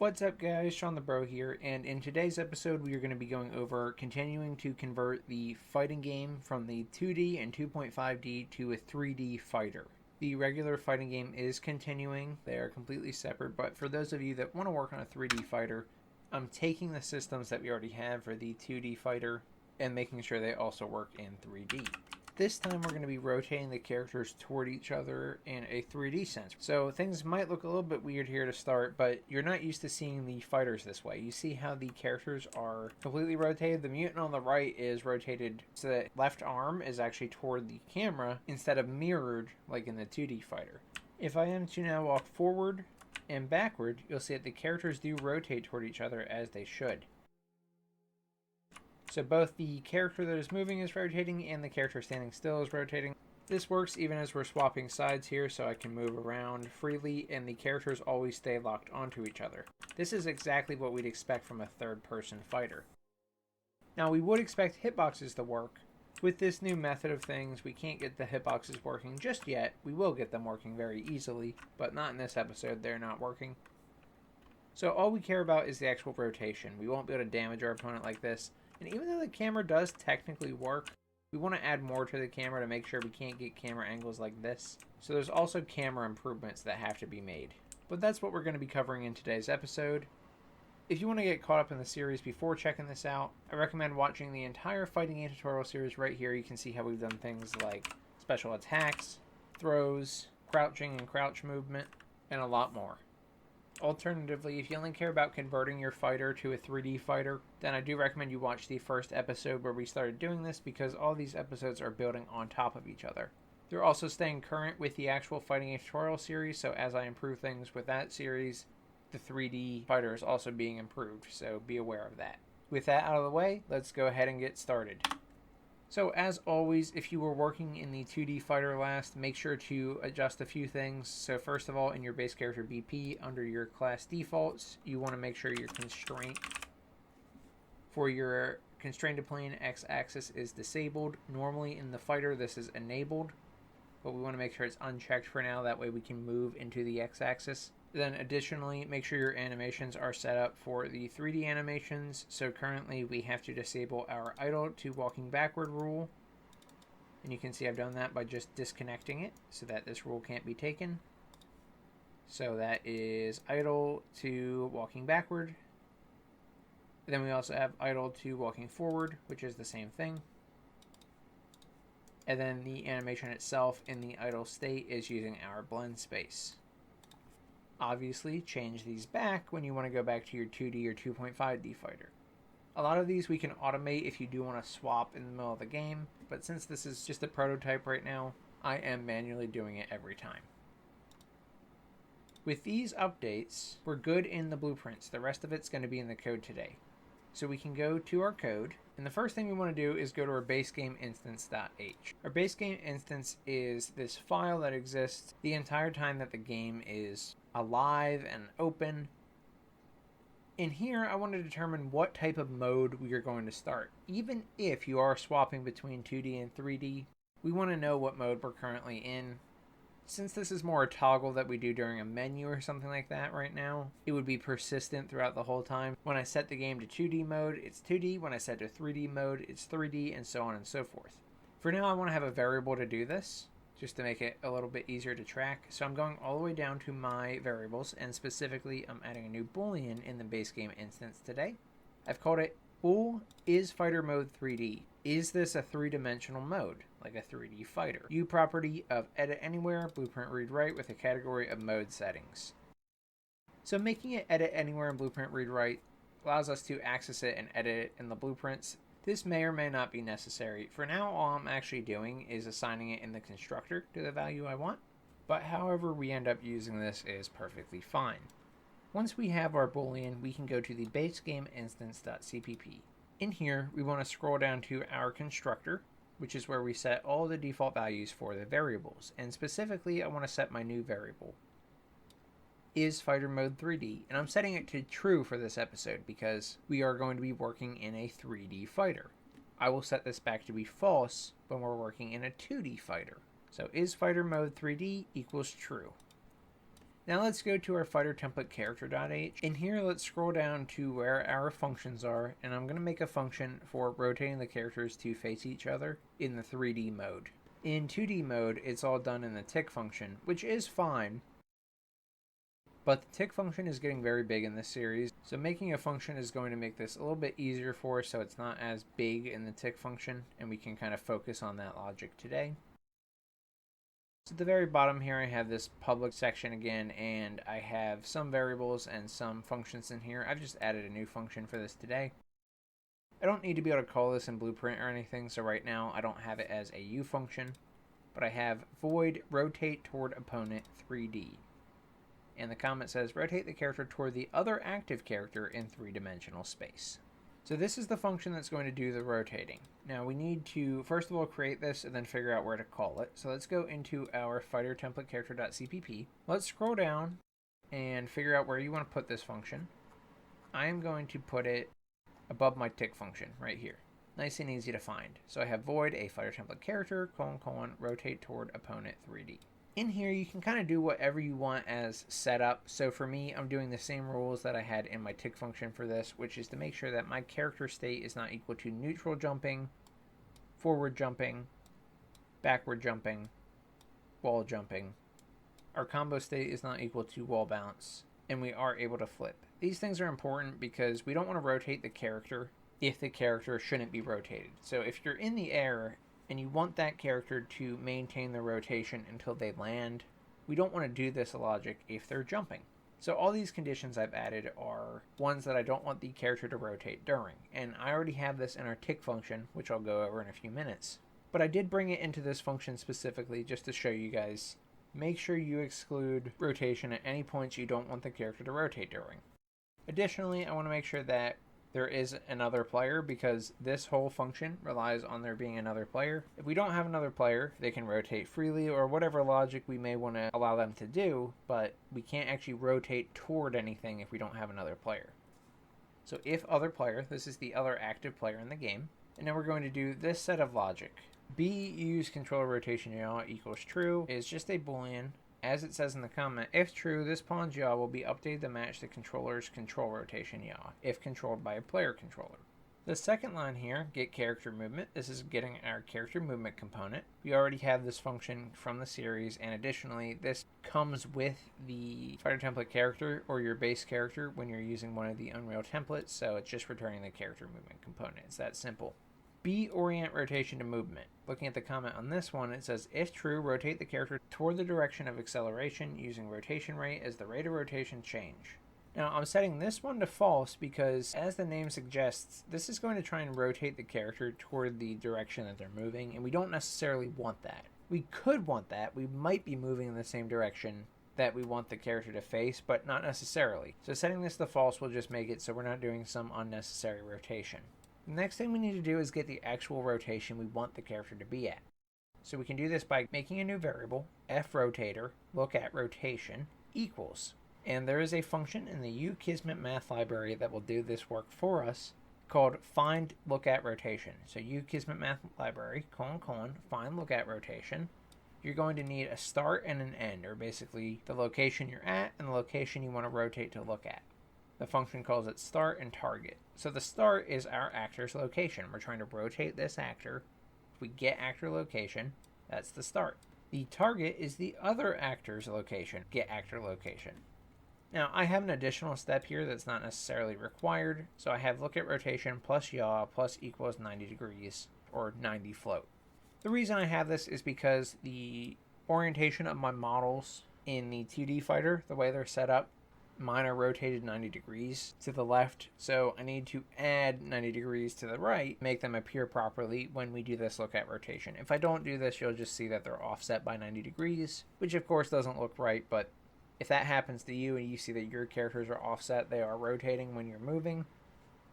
What's up guys, Shawnthebro here, and in today's episode we are going to be going over continuing to convert the fighting game from the 2D and 2.5D to a 3D fighter. The regular fighting game is continuing, they are completely separate, but for those of you that want to work on a 3D fighter, I'm taking the systems that we already have for the 2D fighter and making sure they also work in 3D. This time we're going to be rotating the characters toward each other in a 3D sense. So things might look a little bit weird here to start, but you're not used to seeing the fighters this way. You see how the characters are completely rotated? The mutant on the right is rotated so that left arm is actually toward the camera instead of mirrored like in the 2D fighter. If I am to now walk forward and backward, you'll see that the characters do rotate toward each other as they should. So both the character that is moving is rotating and the character standing still is rotating. This works even as we're swapping sides here, so I can move around freely and the characters always stay locked onto each other. This is exactly what we'd expect from a third-person fighter. Now we would expect hitboxes to work. With this new method of things, we can't get the hitboxes working just yet. We will get them working very easily, but not in this episode, they're not working. So all we care about is the actual rotation. We won't be able to damage our opponent like this. And even though the camera does technically work, we want to add more to the camera to make sure we can't get camera angles like this. So there's also camera improvements that have to be made. But that's what we're going to be covering in today's episode. If you want to get caught up in the series before checking this out, I recommend watching the entire fighting game tutorial series right here. You can see how we've done things like special attacks, throws, crouching and crouch movement, and a lot more. Alternatively, if you only care about converting your fighter to a 3D fighter, then I do recommend you watch the first episode where we started doing this because all these episodes are building on top of each other. They're also staying current with the actual fighting game tutorial series, so as I improve things with that series, the 3D fighter is also being improved, so be aware of that. With that out of the way, let's go ahead and get started. So as always, if you were working in the 2D fighter last, make sure to adjust a few things. So first of all, in your base character BP, under your class defaults, you want to make sure your constraint for your constrained to plane x-axis is disabled. Normally in the fighter this is enabled, but we want to make sure it's unchecked for now, that way we can move into the x-axis. Then additionally, make sure your animations are set up for the 3D animations. So currently we have to disable our idle to walking backward rule. And you can see I've done that by just disconnecting it so that this rule can't be taken. So that is idle to walking backward. Then we also have idle to walking forward, which is the same thing. And then the animation itself in the idle state is using our blend space. Obviously, change these back when you want to go back to your 2D or 2.5D fighter. A lot of these we can automate if you do want to swap in the middle of the game, but since this is just a prototype right now, I am manually doing it every time. With these updates, we're good in the blueprints. The rest of it's going to be in the code today. So we can go to our code, and the first thing we want to do is go to our base game instance.h. Our base game instance is this file that exists the entire time that the game is alive and open. In here, I want to determine what type of mode we are going to start. Even if you are swapping between 2D and 3D, we want to know what mode we're currently in. Since this is more a toggle that we do during a menu or something like that right now, it would be persistent throughout the whole time. When I set the game to 2D mode, it's 2D. When I set to 3D mode, it's 3D, and so on and so forth. For now, I want to have a variable to do this, just to make it a little bit easier to track. So I'm going all the way down to my variables, and specifically I'm adding a new boolean in the base game instance today. I've called it bool is fighter mode 3D. Is this a three-dimensional mode, like a 3D fighter? U property of edit anywhere, blueprint read write with a category of mode settings. So making it edit anywhere in blueprint read write allows us to access it and edit it in the blueprints. This may or may not be necessary. For now, all I'm actually doing is assigning it in the constructor to the value I want, but however we end up using this is perfectly fine. Once we have our boolean, we can go to the base game instance.cpp. In here, we want to scroll down to our constructor, which is where we set all the default values for the variables. And specifically, I want to set my new variable, is fighter mode 3D, and I'm setting it to true for this episode because we are going to be working in a 3D fighter. I will set this back to be false when we're working in a 2D fighter. So is fighter mode 3D equals true. Now let's go to our fighter template character.h. In here, let's scroll down to where our functions are, and I'm going to make a function for rotating the characters to face each other in the 3D mode. In 2D mode, it's all done in the tick function, which is fine, but the tick function is getting very big in this series, so making a function is going to make this a little bit easier for us so it's not as big in the tick function, and we can kind of focus on that logic today. So at the very bottom here, I have this public section again, and I have some variables and some functions in here. I've just added a new function for this today. I don't need to be able to call this in Blueprint or anything, so right now I don't have it as a U function, but I have void rotate toward opponent 3D. And the comment says rotate the character toward the other active character in 3-dimensional space. So this is the function that's going to do the rotating. Now we need to first of all create this and then figure out where to call it. So let's go into our fighter template character.cpp. Let's scroll down and figure out where you want to put this function. I am going to put it above my tick function right here. Nice and easy to find. So I have void a fighter template character, : rotate toward opponent 3D. In here, you can kind of do whatever you want as setup. So for me, I'm doing the same rules that I had in my tick function for this, which is to make sure that my character state is not equal to neutral jumping, forward jumping, backward jumping, wall jumping. Our combo state is not equal to wall bounce, and we are able to flip. These things are important because we don't want to rotate the character if the character shouldn't be rotated. So if you're in the air and you want that character to maintain the rotation until they land, we don't want to do this logic if they're jumping. So all these conditions I've added are ones that I don't want the character to rotate during, and I already have this in our tick function, which I'll go over in a few minutes. But I did bring it into this function specifically just to show you guys. Make sure you exclude rotation at any points you don't want the character to rotate during. Additionally, I want to make sure that there is another player because this whole function relies on there being another player. If we don't have another player, they can rotate freely or whatever logic we may want to allow them to do, but we can't actually rotate toward anything if we don't have another player. So if other player, this is the other active player in the game, and then we're going to do this set of logic. B use controller rotation yaw equals true is just a boolean. As it says in the comment, if true, this pawn's yaw will be updated to match the controller's control rotation yaw, if controlled by a player controller. The second line here, get character movement, this is getting our character movement component. We already have this function from the series, and additionally, this comes with the fighter template character or your base character when you're using one of the Unreal templates, so it's just returning the character movement component. It's that simple. B, orient rotation to movement. Looking at the comment on this one, it says, if true, rotate the character toward the direction of acceleration using rotation rate as the rate of rotation change. Now, I'm setting this one to false because, as the name suggests, this is going to try and rotate the character toward the direction that they're moving, and we don't necessarily want that. We could want that. We might be moving in the same direction that we want the character to face, but not necessarily. So setting this to false will just make it so we're not doing some unnecessary rotation. The next thing we need to do is get the actual rotation we want the character to be at. So we can do this by making a new variable, frotator, look at rotation, equals. And there is a function in the ukismet math library that will do this work for us called find look at rotation. So ukismet math library, : find look at rotation. You're going to need a start and an end, or basically the location you're at and the location you want to rotate to look at. The function calls it start and target. So the start is our actor's location. We're trying to rotate this actor. If we get actor location, that's the start. The target is the other actor's location, get actor location. Now, I have an additional step here that's not necessarily required. So I have look at rotation plus yaw plus equals 90 degrees, or 90 float. The reason I have this is because the orientation of my models in the 2D fighter, the way they're set up, mine are rotated 90 degrees to the left, so I need to add 90 degrees to the right, make them appear properly when we do this look at rotation. If I don't do this, you'll just see that they're offset by 90 degrees, which of course doesn't look right, but if that happens to you and you see that your characters are offset, they are rotating when you're moving,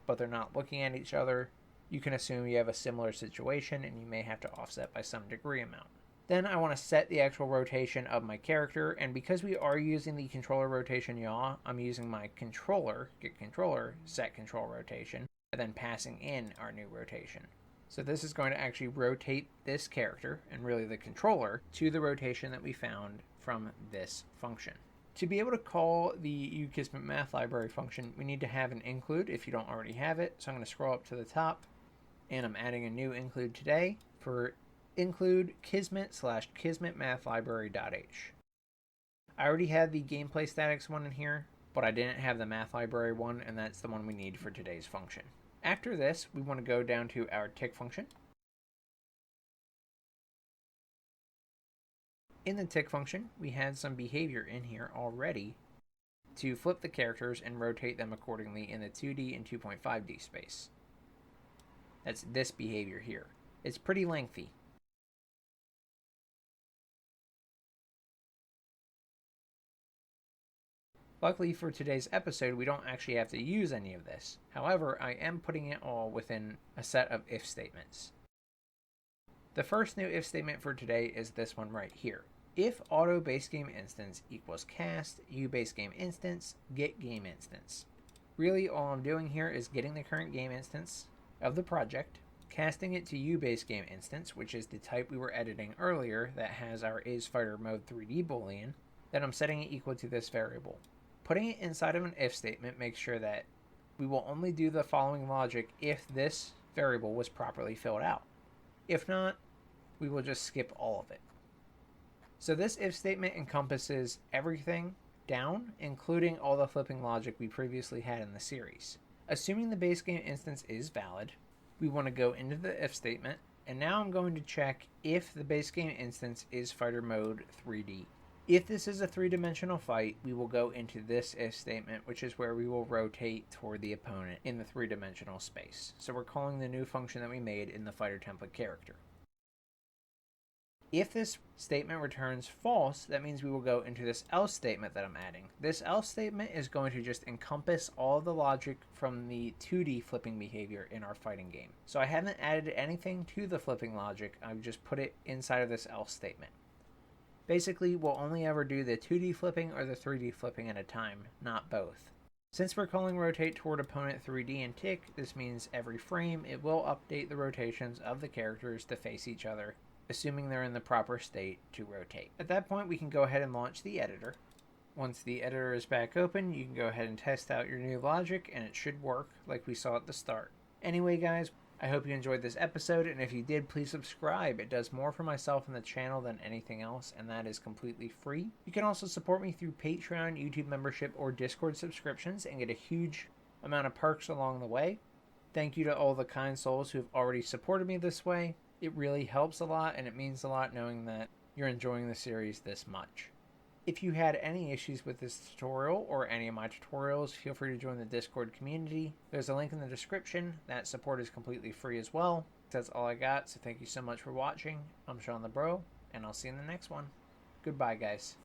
but they're not looking at each other, you can assume you have a similar situation and you may have to offset by some degree amount. Then I want to set the actual rotation of my character, and because we are using the controller rotation yaw, I'm using my controller, get controller, set control rotation, and then passing in our new rotation. So this is going to actually rotate this character, and really the controller, to the rotation that we found from this function. To be able to call the uKismet math library function, we need to have an include if you don't already have it. So I'm going to scroll up to the top, and I'm adding a new include today for include kismet/kismet math library.h. I already had the gameplay statics one in here, but I didn't have the math library one, and that's the one we need for today's function. After this, we want to go down to our tick function. In the tick function, we had some behavior in here already to flip the characters and rotate them accordingly in the 2D and 2.5D space. That's this behavior here. It's pretty lengthy. Luckily for today's episode, we don't actually have to use any of this. However, I am putting it all within a set of if statements. The first new if statement for today is this one right here. If auto base game instance equals cast u base game instance get game instance. Really, all I'm doing here is getting the current game instance of the project, casting it to u base game instance, which is the type we were editing earlier that has our isFighterMode 3D boolean, then I'm setting it equal to this variable. Putting it inside of an if statement makes sure that we will only do the following logic if this variable was properly filled out. If not, we will just skip all of it. So this if statement encompasses everything down, including all the flipping logic we previously had in the series. Assuming the base game instance is valid, we want to go into the if statement, and now I'm going to check if the base game instance is fighter mode 3D. If this is a three-dimensional fight, we will go into this if statement, which is where we will rotate toward the opponent in the three-dimensional space. So we're calling the new function that we made in the fighter template character. If this statement returns false, that means we will go into this else statement that I'm adding. This else statement is going to just encompass all the logic from the 2D flipping behavior in our fighting game. So I haven't added anything to the flipping logic, I've just put it inside of this else statement. Basically, we'll only ever do the 2D flipping or the 3D flipping at a time, not both. Since we're calling rotate toward opponent 3D and tick, this means every frame it will update the rotations of the characters to face each other, assuming they're in the proper state to rotate. At that point, we can go ahead and launch the editor. Once the editor is back open, you can go ahead and test out your new logic, and it should work like we saw at the start. Anyway, guys, I hope you enjoyed this episode, and if you did, please subscribe. It does more for myself and the channel than anything else, and that is completely free. You can also support me through Patreon, YouTube membership, or Discord subscriptions and get a huge amount of perks along the way. Thank you to all the kind souls who have already supported me this way. It really helps a lot, and it means a lot knowing that you're enjoying the series this much. If you had any issues with this tutorial or any of my tutorials, feel free to join the Discord community. There's a link in the description. That support is completely free as well. That's all I got, so thank you so much for watching. I'm Shawnthebro, and I'll see you in the next one. Goodbye, guys.